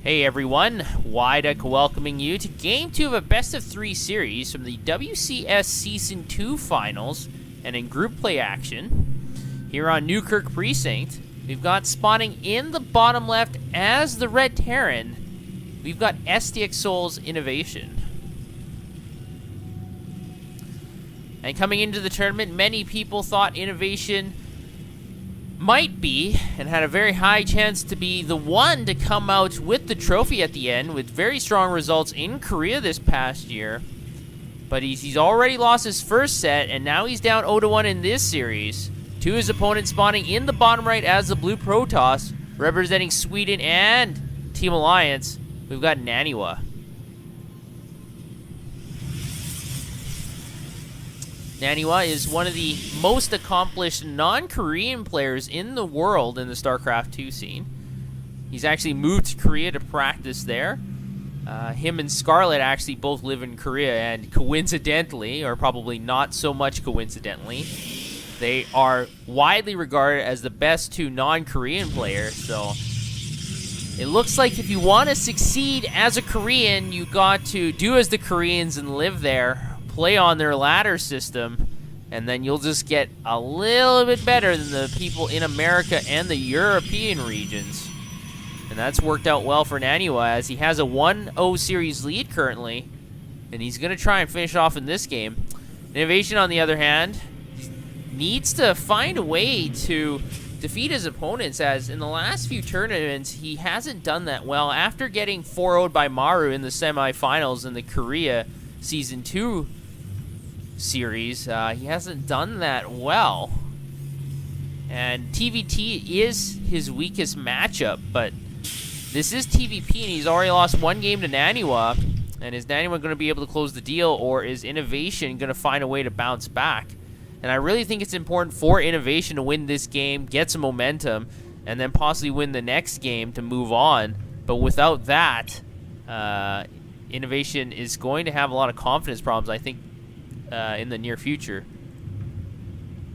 Hey everyone, Wyduck welcoming you to Game 2 of a best of 3 series from the WCS Season 2 Finals and in group play action. Here on Newkirk Precinct, we've got spawning in the bottom left as the Red Terran, we've got STX Souls Innovation. And coming into the tournament, many people thought Innovation might be, and had a very high chance to be, the one to come out with the trophy at the end, with very strong results in Korea this past year. But he's already lost his first set, and now he's down 0-1 in this series. To his opponent spawning in the bottom right as the blue Protoss, representing Sweden and Team Alliance, we've got Naniwa. Naniwa is one of the most accomplished non-Korean players in the world in the Starcraft 2 scene. He's actually moved to Korea to practice there. Him and Scarlet actually both live in Korea, and coincidentally, or probably not so much coincidentally, they are widely regarded as the best two non-Korean players. So it looks like if you want to succeed as a Korean, you got to do as the Koreans and live there. Play on their ladder system, and then you'll just get a little bit better than the people in America and the European regions. And that's worked out well for Naniwa, as he has a 1-0 series lead currently, and he's going to try and finish off in this game. Innovation, on the other hand, needs to find a way to defeat his opponents, as in the last few tournaments, he hasn't done that well. After getting 4-0'd by Maru in the semifinals in the Korea Season 2 series, he hasn't done that well, and TVT is his weakest matchup, but this is TVP, and he's already lost one game to Naniwa. And is Naniwa going to be able to close the deal, or is Innovation going to find a way to bounce back? And I really think it's important for Innovation to win this game, get some momentum, and then possibly win the next game to move on. But without that, Innovation is going to have a lot of confidence problems, I think, in the near future.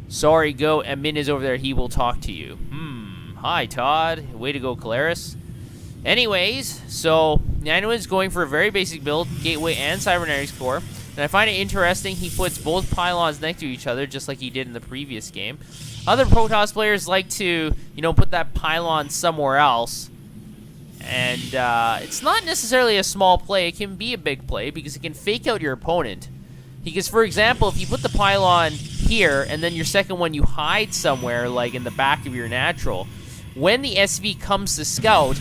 Sorry, go. Min is over there. He will talk to you. Hi, Todd. Way to go, Calaris. Anyways, so Naniwa is going for a very basic build, Gateway and Cybernetics Core. And I find it interesting he puts both pylons next to each other, just like he did in the previous game. Other Protoss players like to, put that pylon somewhere else. And it's not necessarily a small play. It can be a big play because it can fake out your opponent. Because, for example, if you put the pylon here and then your second one you hide somewhere, like in the back of your natural, when the SV comes to scout,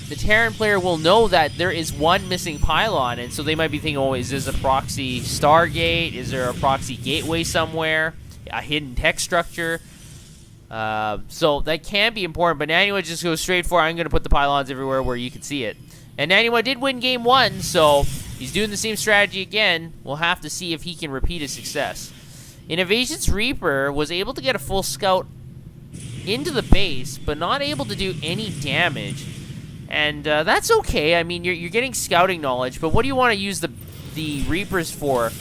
the Terran player will know that there is one missing pylon, and so they might be thinking, oh, is this a proxy Stargate? Is there a proxy gateway somewhere? A hidden tech structure? So that can be important, but Naniwa just goes straight for, I'm going to put the pylons everywhere where you can see it. And Naniwa did win game 1, so he's doing the same strategy again. We'll have to see if he can repeat his success. Innovation's Reaper was able to get a full scout into the base, but not able to do any damage. And that's okay. I mean, you're getting scouting knowledge, but what do you want to use the Reapers for?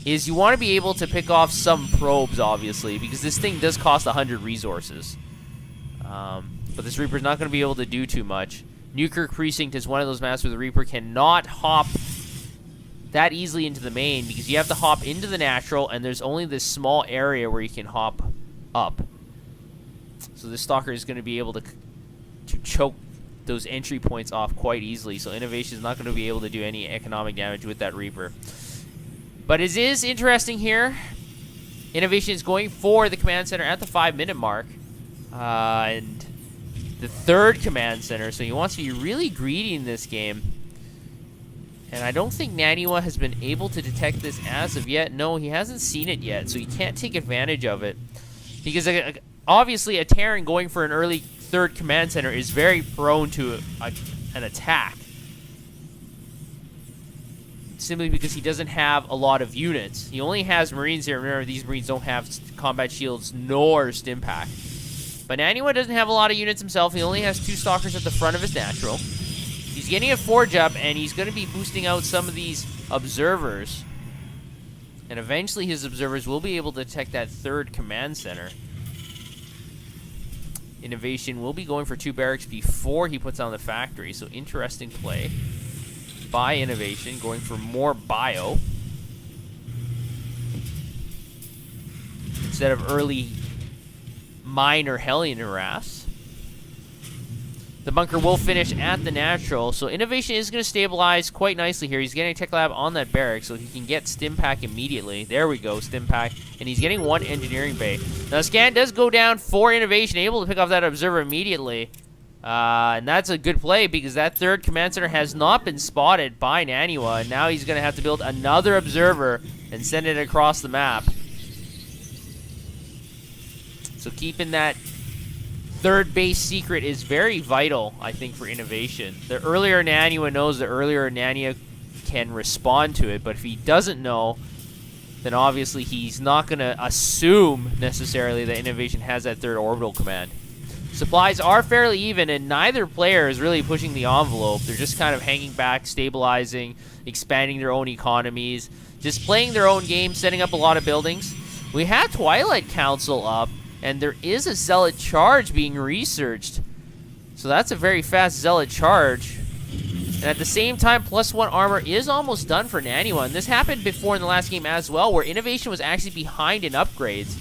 Is you want to be able to pick off some probes, obviously, because this thing does cost 100 resources. But this Reaper's not going to be able to do too much. Newkirk Precinct is one of those maps where the Reaper cannot hop that easily into the main, because you have to hop into the natural, and there's only this small area where you can hop up. So this Stalker is going to be able to choke those entry points off quite easily, so Innovation is not going to be able to do any economic damage with that Reaper. But it is interesting here. Innovation is going for the command center at the 5-minute mark. And the third command center, so he wants to be really greedy in this game. And I don't think Naniwa has been able to detect this as of yet. No, he hasn't seen it yet, so he can't take advantage of it. Because obviously a Terran going for an early third command center is very prone to an attack. Simply because he doesn't have a lot of units. He only has Marines here. Remember, these Marines don't have combat shields nor Stimpak. But Naniwa doesn't have a lot of units himself. He only has 2 Stalkers at the front of his natural. He's getting a Forge up, and he's going to be boosting out some of these Observers. And eventually his Observers will be able to detect that third command center. Innovation will be going for 2 barracks before he puts on the factory. So interesting play by Innovation, going for more bio instead of early mine or Hellion harass. The bunker will finish at the natural, so Innovation is going to stabilize quite nicely here. He's getting a tech lab on that barrack, so he can get stim pack immediately. There we go, stim pack, and he's getting 1 engineering bay. Now, scan does go down for Innovation, able to pick off that observer immediately. And that's a good play, because that 3rd command center has not been spotted by Naniwa, and now he's going to have to build another observer and send it across the map. So keeping that 3rd base secret is very vital, I think, for Innovation. The earlier Naniwa knows, the earlier Naniwa can respond to it, but if he doesn't know, then obviously he's not going to assume necessarily that Innovation has that 3rd orbital command. Supplies are fairly even, and neither player is really pushing the envelope. They're just kind of hanging back, stabilizing, expanding their own economies, just playing their own game, setting up a lot of buildings. We have Twilight Council up, and there is a Zealot charge being researched. So that's a very fast Zealot charge. And at the same time, +1 armor is almost done for Naniwa. And this happened before in the last game as well, where Innovation was actually behind in upgrades.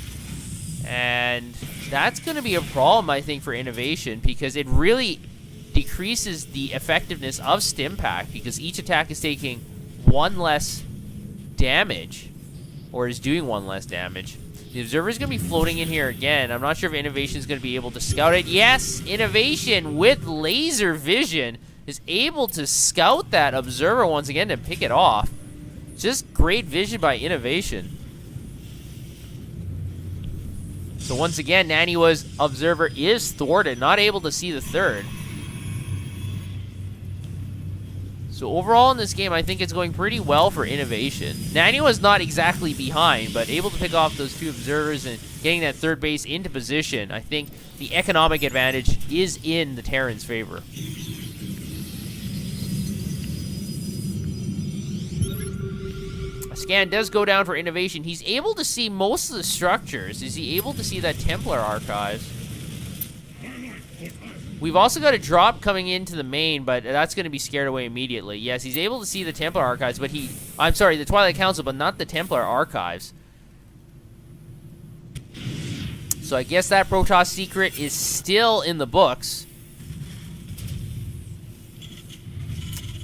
And that's going to be a problem, I think, for Innovation, because it really decreases the effectiveness of Stim Pack, because each attack is taking 1 less damage, or is doing 1 less damage. The observer is going to be floating in here again. I'm not sure if Innovation is going to be able to scout it. Yes, Innovation with laser vision is able to scout that observer once again to pick it off. Just great vision by Innovation. So once again, Naniwa's observer is thwarted, not able to see the 3rd. So overall in this game, I think it's going pretty well for Innovation. Naniwa's not exactly behind, but able to pick off those 2 observers and getting that 3rd base into position. I think the economic advantage is in the Terran's favor. A scan does go down for Innovation. He's able to see most of the structures. Is he able to see that Templar archives? We've also got a drop coming into the main, but that's going to be scared away immediately. Yes, he's able to see the Templar archives, but I'm sorry, the Twilight Council, but not the Templar archives. So I guess that Protoss secret is still in the books.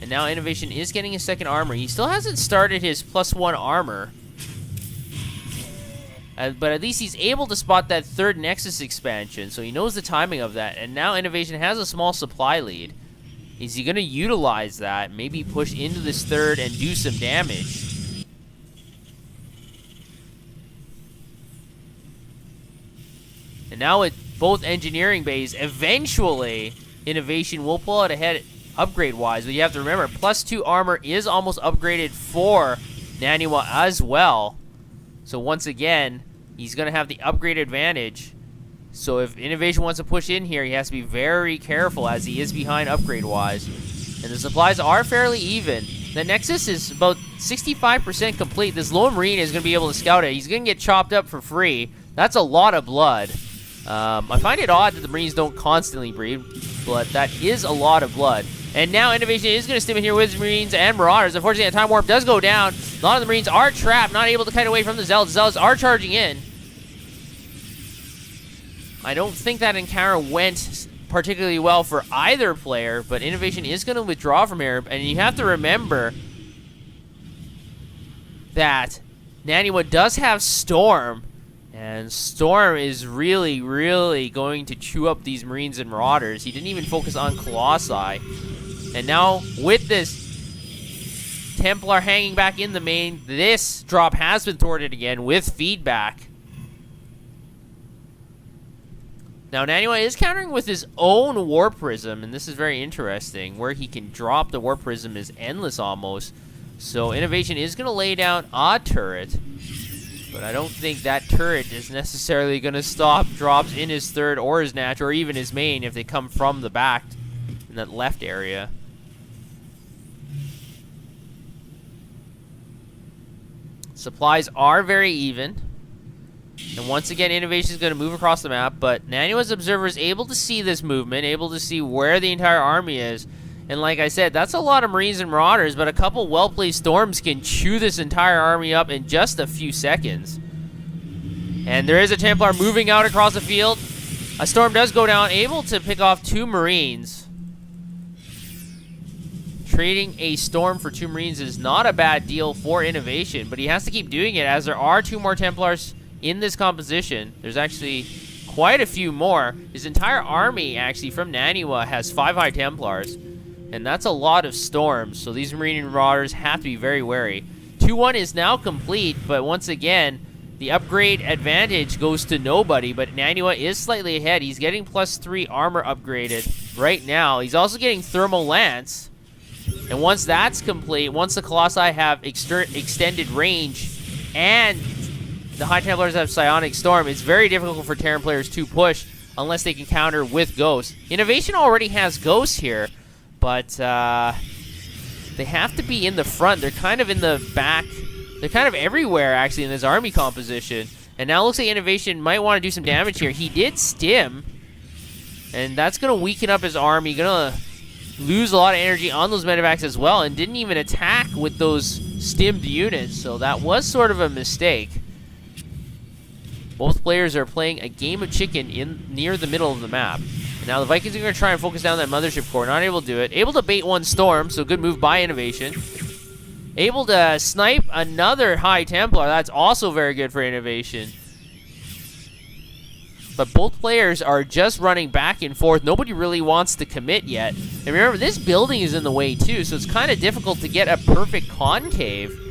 And now Innovation is getting his 2nd armor. He still hasn't started his +1 armor. But at least he's able to spot that 3rd Nexus expansion, so he knows the timing of that. And now Innovation has a small supply lead. Is he going to utilize that? Maybe push into this 3rd and do some damage? And now with both engineering bays, eventually Innovation will pull out ahead upgrade-wise. But you have to remember, +2 armor is almost upgraded for Naniwa as well. So once again, he's going to have the upgrade advantage. So if Innovation wants to push in here, he has to be very careful as he is behind upgrade-wise. And the supplies are fairly even. The Nexus is about 65% complete. This lone Marine is going to be able to scout it. He's going to get chopped up for free. That's a lot of blood. I find it odd that the Marines don't constantly breed, but that is a lot of blood. And now Innovation is going to stim in here with Marines and Marauders. Unfortunately, that time warp does go down. A lot of the Marines are trapped, not able to kite away from the Zealots. The Zealots are charging in. I don't think that encounter went particularly well for either player, but Innovation is going to withdraw from here. And you have to remember that Naniwa does have Storm, and Storm is really, really going to chew up these Marines and Marauders. He didn't even focus on Colossi. And now, with this Templar hanging back in the main, this drop has been thwarted again with feedback. Now, Naniwa is countering with his own Warp Prism, and this is very interesting. Where he can drop the Warp Prism is endless almost. So, Innovation is going to lay down a turret. But I don't think that turret is necessarily going to stop drops in his 3rd or his natural or even his main if they come from the back in that left area. Supplies are very even. And once again, Innovation is going to move across the map, but Naniwa's observer is able to see this movement, able to see where the entire army is. And like I said, that's a lot of Marines and Marauders, but a couple well-placed Storms can chew this entire army up in just a few seconds. And there is a Templar moving out across the field. A Storm does go down, able to pick off 2 Marines. Trading a Storm for 2 Marines is not a bad deal for Innovation, but he has to keep doing it as there are 2 more Templars in this composition. There's actually quite a few more. His entire army, actually, from Naniwa has 5 High Templars. And that's a lot of Storms, so these Marine and Marauders have to be very wary. 2-1 is now complete, but once again, the upgrade advantage goes to nobody, but Naniwa is slightly ahead. He's getting +3 armor upgraded right now. He's also getting Thermal Lance. And once that's complete, once the Colossi have extended range and the High Templars have Psionic Storm, it's very difficult for Terran players to push unless they can counter with Ghost. Innovation already has Ghost here, but they have to be in the front. They're kind of in the back. They're kind of everywhere, actually, in this army composition. And now it looks like Innovation might want to do some damage here. He did stim, and that's going to weaken up his army. Going to lose a lot of energy on those medevacs as well, and didn't even attack with those stimmed units. So that was sort of a mistake. Both players are playing a game of chicken near the middle of the map. Now the Vikings are going to try and focus down that mothership core. Not able to do it. Able to bait 1 Storm, so good move by Innovation. Able to snipe another High Templar. That's also very good for Innovation. But both players are just running back and forth. Nobody really wants to commit yet. And remember, this building is in the way too, so it's kind of difficult to get a perfect concave.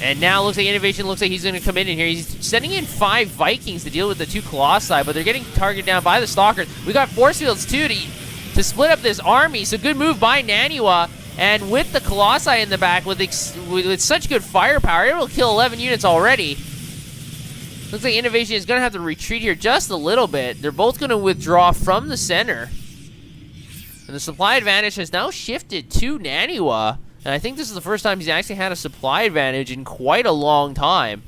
And now it looks like Innovation looks like he's going to come in here. He's sending in 5 Vikings to deal with the 2 Colossi, but they're getting targeted down by the Stalkers. We got force fields too to split up this army, so good move by Naniwa. And with the Colossi in the back, with such good firepower, it will kill 11 units already. Looks like Innovation is going to have to retreat here just a little bit. They're both going to withdraw from the center. And the supply advantage has now shifted to Naniwa. And I think this is the first time he's actually had a supply advantage in quite a long time.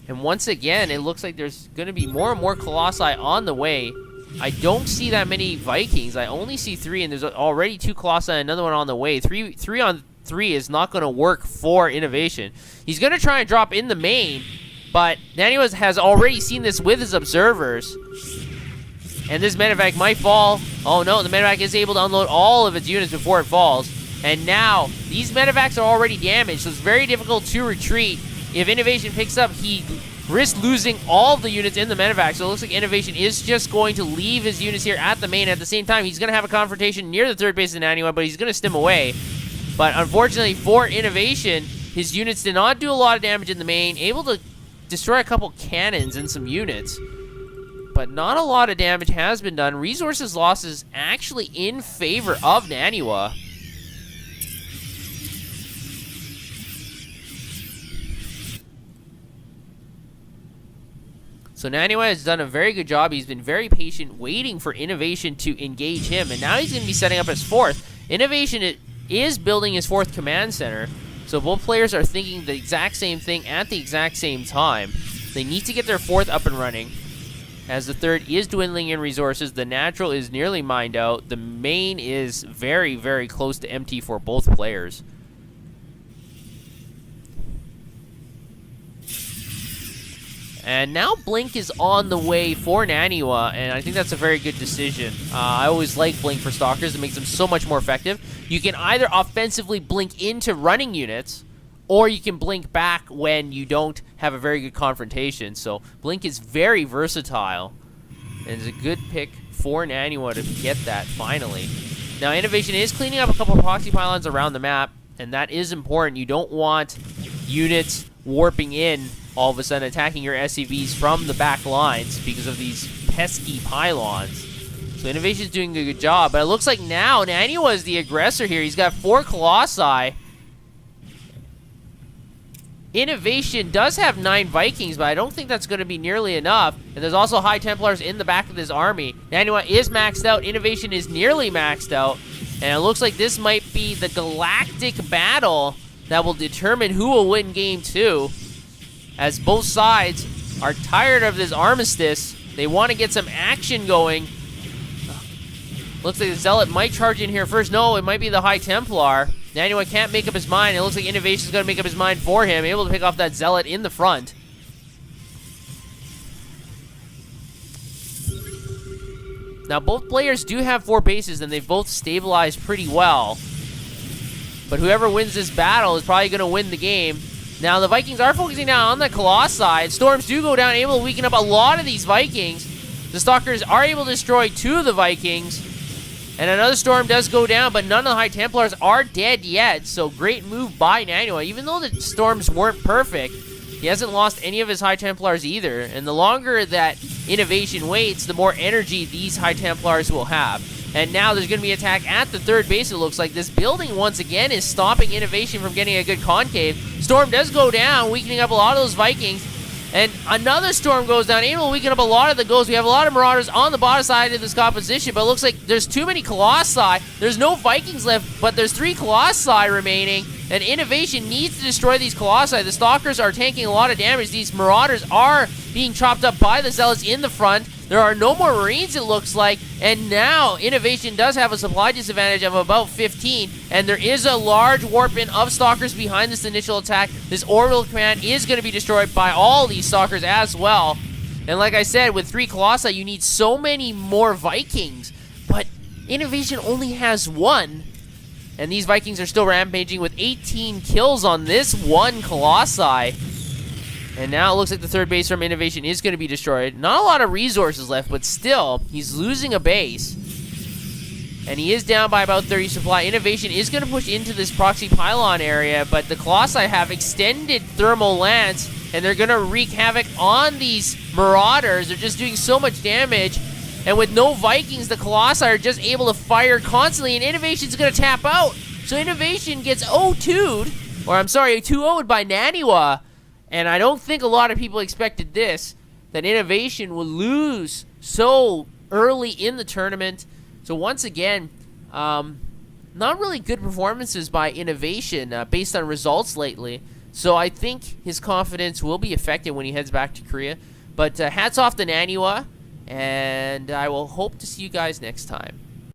And once again, it looks like there's going to be more and more Colossi on the way. I don't see that many Vikings. I only see 3, and there's already 2 Colossi and another one on the way. 3 on 3 is not going to work for Innovation. He's going to try and drop in the main, but Naniwa has already seen this with his observers. And this medevac might fall. Oh no, the medevac is able to unload all of its units before it falls. And now, these medevacs are already damaged, so it's very difficult to retreat. If Innovation picks up, he risks losing all of the units in the medevac. So it looks like Innovation is just going to leave his units here at the main. At the same time, he's going to have a confrontation near the 3rd base of Naniwa, but he's going to stim away. But unfortunately for Innovation, his units did not do a lot of damage in the main, able to destroy a couple cannons and some units. But not a lot of damage has been done. Resources lost is actually in favor of Naniwa. So Naniwa has done a very good job. He's been very patient, waiting for Innovation to engage him. And now he's going to be setting up his 4th. Innovation is building his 4th command center. So both players are thinking the exact same thing at the exact same time. They need to get their 4th up and running. As the 3rd is dwindling in resources, the natural is nearly mined out. The main is very, very close to empty for both players. And now Blink is on the way for Naniwa, and I think that's a very good decision. I always like Blink for Stalkers. It makes them so much more effective. You can either offensively blink into running units, or you can blink back when you don't have a very good confrontation. So Blink is very versatile, and it's a good pick for Naniwa to get that finally. Now Innovation is cleaning up a couple of proxy pylons around the map, and that is important. You don't want units warping in all of a sudden attacking your SCVs from the back lines because of these pesky pylons. So Innovation's doing a good job, but it looks like now Naniwa is the aggressor here. He's got 4 Colossi. Innovation does have 9 Vikings, but I don't think that's going to be nearly enough. And there's also High Templars in the back of his army. Naniwa is maxed out. Innovation is nearly maxed out. And it looks like this might be the galactic battle that will determine who will win game 2, as both sides are tired of this armistice. They want to get some action going. Looks like the Zealot might charge in here first. No, it might be the High Templar. Naniwa can't make up his mind. It looks like Innovation's going to make up his mind for him, able to pick off that Zealot in the front. Now, both players do have 4 bases, and they've both stabilized pretty well. But whoever wins this battle is probably going to win the game. Now, the Vikings are focusing now on the Colossi. Storms do go down, able to weaken up a lot of these Vikings. The Stalkers are able to destroy 2 of the Vikings. And another Storm does go down, but none of the High Templars are dead yet. So, great move by Naniwa. Even though the Storms weren't perfect, he hasn't lost any of his High Templars either. And the longer that Innovation waits, the more energy these High Templars will have. And now there's going to be an attack at the 3rd base, it looks like. This building, once again, is stopping Innovation from getting a good concave. Storm does go down, weakening up a lot of those Vikings. And another Storm goes down, able to weaken up a lot of the Ghosts. We have a lot of Marauders on the bottom side of this composition, but it looks like there's too many Colossi. There's no Vikings left, but there's 3 Colossi remaining. And Innovation needs to destroy these Colossi. The Stalkers are taking a lot of damage. These Marauders are being chopped up by the Zealots in the front. There are no more Marines, it looks like, and now Innovation does have a supply disadvantage of about 15, and there is a large warp-in of Stalkers behind this initial attack. This orbital command is going to be destroyed by all these Stalkers as well. And like I said, with 3 Colossi, you need so many more Vikings, but Innovation only has 1, and these Vikings are still rampaging with 18 kills on this 1 Colossi. And now it looks like the 3rd base from Innovation is going to be destroyed. Not a lot of resources left, but still, he's losing a base. And he is down by about 30 supply. Innovation is going to push into this proxy pylon area, but the Colossi have extended thermal lance, and they're going to wreak havoc on these Marauders. They're just doing so much damage. And with no Vikings, the Colossi are just able to fire constantly, and Innovation's going to tap out. So Innovation gets 0-2'd, or I'm sorry, 2-0'd by Naniwa. And I don't think a lot of people expected this, that Innovation would lose so early in the tournament. So once again, not really good performances by Innovation based on results lately. So I think his confidence will be affected when he heads back to Korea. But hats off to Naniwa, and I will hope to see you guys next time.